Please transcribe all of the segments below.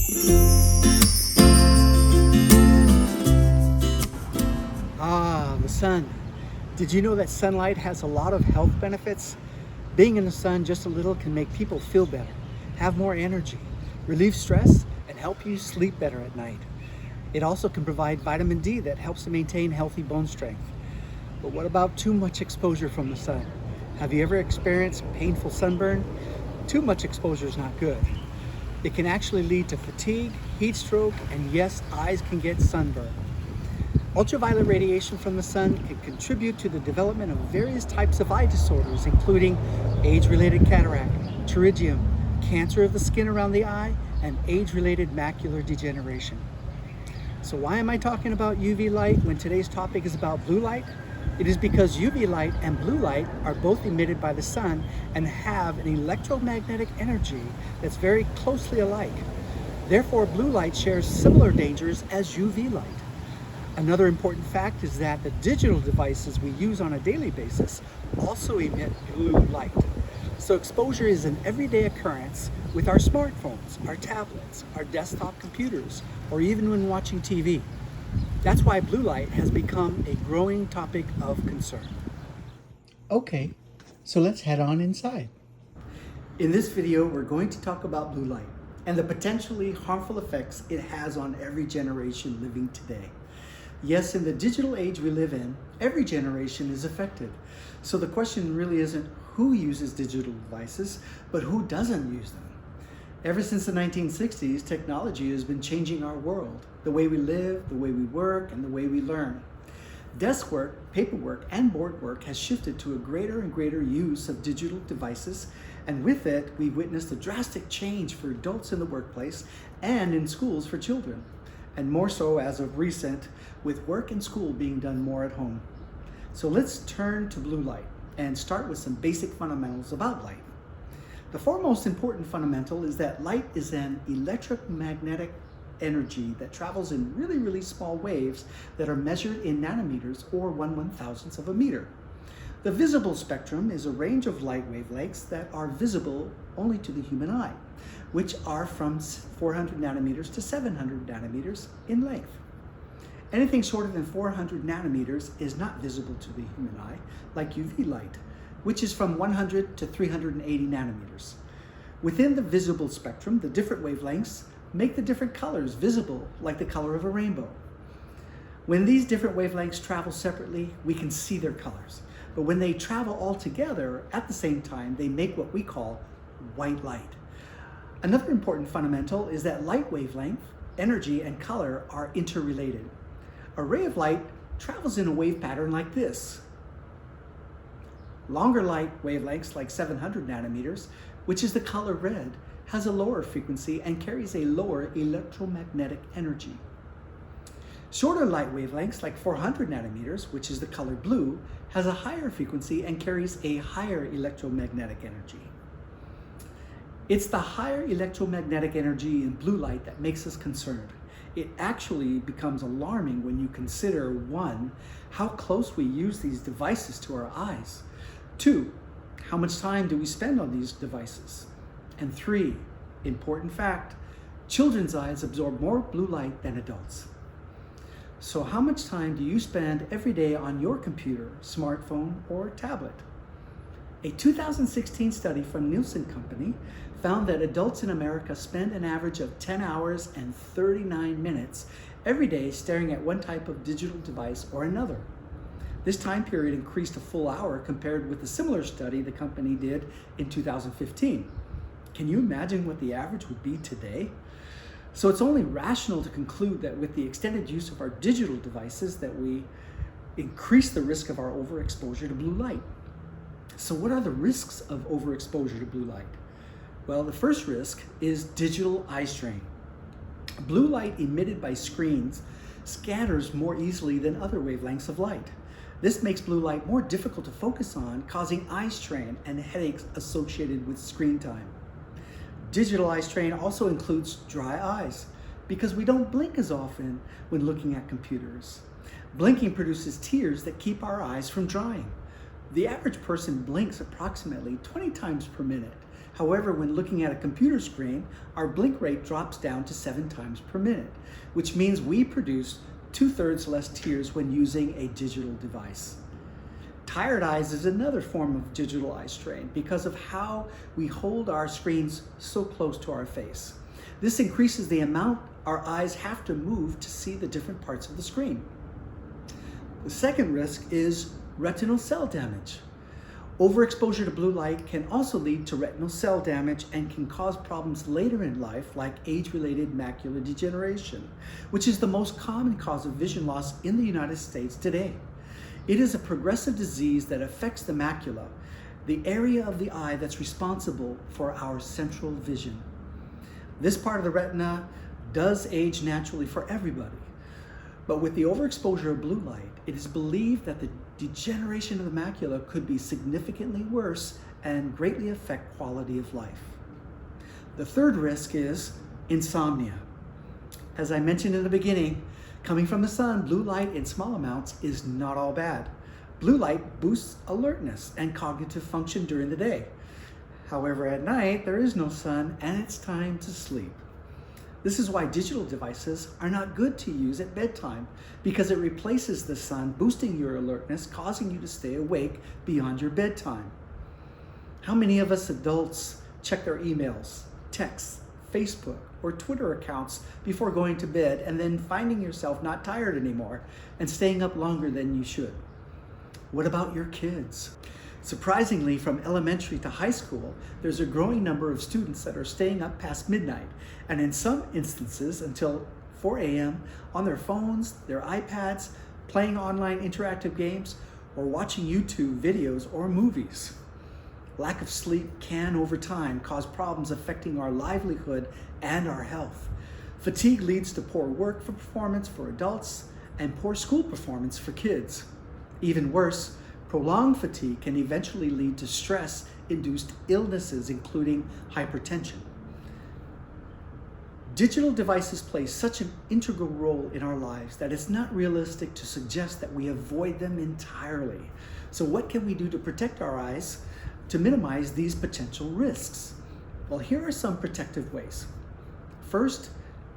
The sun. Did you know that sunlight has a lot of health benefits? Being in the sun just a little can make people feel better, have more energy, relieve stress, and help you sleep better at night. It also can provide vitamin D that helps to maintain healthy bone strength. But what about too much exposure from the sun? Have you ever experienced painful sunburn? Too much exposure is not good. It can actually lead to fatigue, heat stroke, and yes, eyes can get sunburned. Ultraviolet radiation from the sun can contribute to the development of various types of eye disorders, including age-related cataract, pterygium, cancer of the skin around the eye, and age-related macular degeneration. So why am I talking about UV light when today's topic is about blue light? It is because UV light and blue light are both emitted by the sun and have an electromagnetic energy that's very closely alike. Therefore, blue light shares similar dangers as UV light. Another important fact is that the digital devices we use on a daily basis also emit blue light. So exposure is an everyday occurrence with our smartphones, our tablets, our desktop computers, or even when watching TV. That's why blue light has become a growing topic of concern. Okay, so let's head on inside. In this video, we're going to talk about blue light and the potentially harmful effects it has on every generation living today. Yes, in the digital age we live in, every generation is affected. So the question really isn't who uses digital devices, but who doesn't use them. Ever since the 1960s, technology has been changing our world, the way we live, the way we work, and the way we learn. Desk work, paperwork, and board work has shifted to a greater and greater use of digital devices, and with it, we've witnessed a drastic change for adults in the workplace and in schools for children, and more so as of recent, with work and school being done more at home. So let's turn to blue light and start with some basic fundamentals about light. The foremost important fundamental is that light is an electromagnetic energy that travels in really, really small waves that are measured in nanometers or 1/1000th of a meter. The visible spectrum is a range of light wavelengths that are visible only to the human eye, which are from 400 nanometers to 700 nanometers in length. Anything shorter than 400 nanometers is not visible to the human eye, like UV light, which is from 100 to 380 nanometers. Within the visible spectrum, the different wavelengths make the different colors visible, like the color of a rainbow. When these different wavelengths travel separately, we can see their colors. But when they travel all together at the same time, they make what we call white light. Another important fundamental is that light wavelength, energy, and color are interrelated. A ray of light travels in a wave pattern like this. Longer light wavelengths, like 700 nanometers, which is the color red, has a lower frequency and carries a lower electromagnetic energy. Shorter light wavelengths, like 400 nanometers, which is the color blue, has a higher frequency and carries a higher electromagnetic energy. It's the higher electromagnetic energy in blue light that makes us concerned. It actually becomes alarming when you consider, 1, how close we use these devices to our eyes, 2, how much time do we spend on these devices, and 3, important fact, children's eyes absorb more blue light than adults. So how much time do you spend every day on your computer, smartphone, or tablet? A 2016 study from Nielsen Company found that adults in America spend an average of 10 hours and 39 minutes every day staring at one type of digital device or another. This time period increased a full hour compared with a similar study the company did in 2015. Can you imagine what the average would be today? So it's only rational to conclude that with the extended use of our digital devices that we increase the risk of our overexposure to blue light. So what are the risks of overexposure to blue light? Well, the first risk is digital eye strain. Blue light emitted by screens scatters more easily than other wavelengths of light. This makes blue light more difficult to focus on, causing eye strain and headaches associated with screen time. Digital eye strain also includes dry eyes because we don't blink as often when looking at computers. Blinking produces tears that keep our eyes from drying. The average person blinks approximately 20 times per minute, However, when looking at a computer screen, our blink rate drops down to 7 times per minute, which means we produce 2/3 less tears when using a digital device. Tired eyes is another form of digital eye strain because of how we hold our screens so close to our face. This increases the amount our eyes have to move to see the different parts of the screen. The second risk is retinal cell damage. Overexposure to blue light can also lead to retinal cell damage and can cause problems later in life like age-related macular degeneration, which is the most common cause of vision loss in the United States today. It is a progressive disease that affects the macula, the area of the eye that's responsible for our central vision. This part of the retina does age naturally for everybody, but with the overexposure of blue light, it is believed that the degeneration of the macula could be significantly worse and greatly affect quality of life. The third risk is insomnia. As I mentioned in the beginning, coming from the sun, blue light in small amounts is not all bad. Blue light boosts alertness and cognitive function during the day. However, at night, there is no sun and it's time to sleep. This is why digital devices are not good to use at bedtime, because it replaces the sun, boosting your alertness, causing you to stay awake beyond your bedtime. How many of us adults check their emails, texts, Facebook, or Twitter accounts before going to bed and then finding yourself not tired anymore and staying up longer than you should? What about your kids? Surprisingly, from elementary to high school, there's a growing number of students that are staying up past midnight, and in some instances until 4 a.m. on their phones, their iPads, playing online interactive games, or watching YouTube videos or movies. Lack of sleep can, over time, cause problems affecting our livelihood and our health. Fatigue leads to poor work performance for adults and poor school performance for kids. Even worse, prolonged fatigue can eventually lead to stress-induced illnesses, including hypertension. Digital devices play such an integral role in our lives that it's not realistic to suggest that we avoid them entirely. So what can we do to protect our eyes to minimize these potential risks? Well, here are some protective ways. First,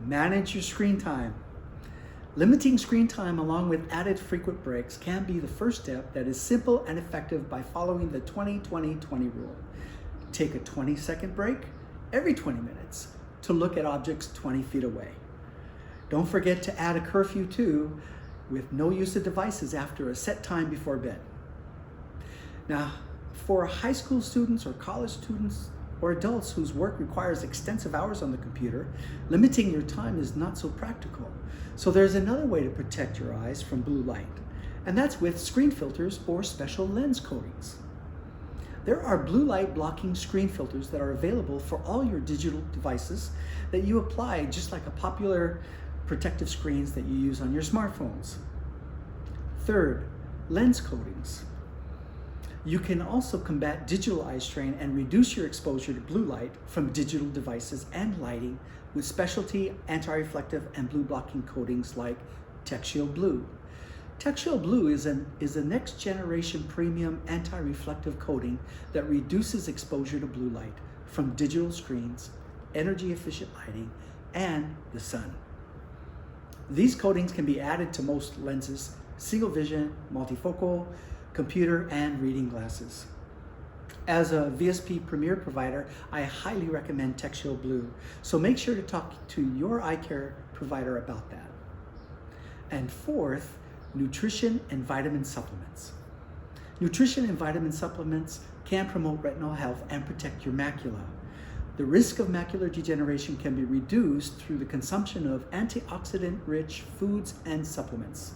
manage your screen time. Limiting screen time along with added frequent breaks can be the first step that is simple and effective by following the 20-20-20 rule. Take a 20-second break every 20 minutes to look at objects 20 feet away. Don't forget to add a curfew too, with no use of devices after a set time before bed. Now, for high school students or college students or adults whose work requires extensive hours on the computer, limiting your time is not so practical. So there's another way to protect your eyes from blue light, and that's with screen filters or special lens coatings. There are blue light blocking screen filters that are available for all your digital devices that you apply just like a popular protective screens that you use on your smartphones. Third, lens coatings. You can also combat digital eye strain and reduce your exposure to blue light from digital devices and lighting with specialty anti-reflective and blue blocking coatings like TechShield Blue. TechShield Blue is a next generation premium anti-reflective coating that reduces exposure to blue light from digital screens, energy efficient lighting, and the sun. These coatings can be added to most lenses, single vision, multifocal, computer, and reading glasses. As a VSP Premier provider, I highly recommend TechShield Blue, so make sure to talk to your eye care provider about that. And fourth, nutrition and vitamin supplements. Nutrition and vitamin supplements can promote retinal health and protect your macula. The risk of macular degeneration can be reduced through the consumption of antioxidant-rich foods and supplements.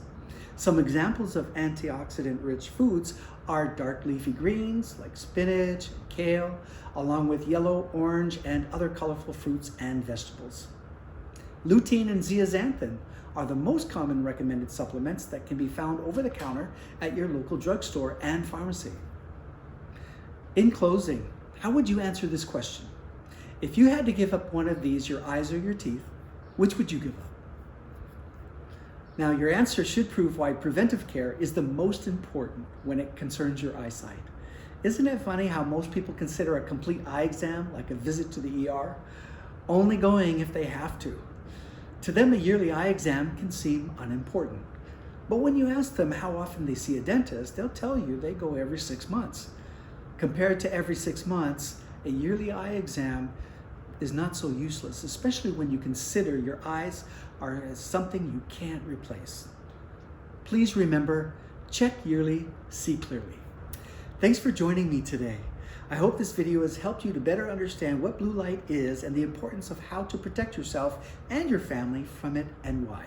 Some examples of antioxidant-rich foods are dark leafy greens like spinach, kale, along with yellow, orange, and other colorful fruits and vegetables. Lutein and zeaxanthin are the most common recommended supplements that can be found over the counter at your local drugstore and pharmacy. In closing, how would you answer this question? If you had to give up one of these, your eyes or your teeth, which would you give up? Now, your answer should prove why preventive care is the most important when it concerns your eyesight. Isn't it funny how most people consider a complete eye exam like a visit to the ER, only going if they have to? To them, a yearly eye exam can seem unimportant. But when you ask them how often they see a dentist, they'll tell you they go every 6 months. Compared to every 6 months, a yearly eye exam is not so useless, especially when you consider your eyes are something you can't replace. Please remember, check yearly, see clearly. Thanks for joining me today. I hope this video has helped you to better understand what blue light is and the importance of how to protect yourself and your family from it and why.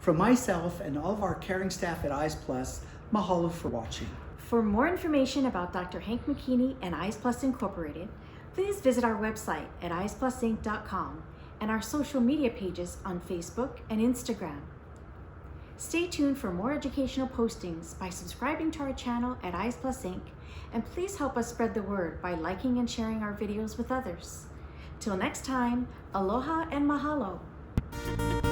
From myself and all of our caring staff at Eyes Plus, mahalo for watching. For more information about Dr. Hank McKinney and Eyes Plus Incorporated, please visit our website at eyesplusinc.com and our social media pages on Facebook and Instagram. Stay tuned for more educational postings by subscribing to our channel at Eyes Plus Inc. And please help us spread the word by liking and sharing our videos with others. Till next time, aloha and mahalo.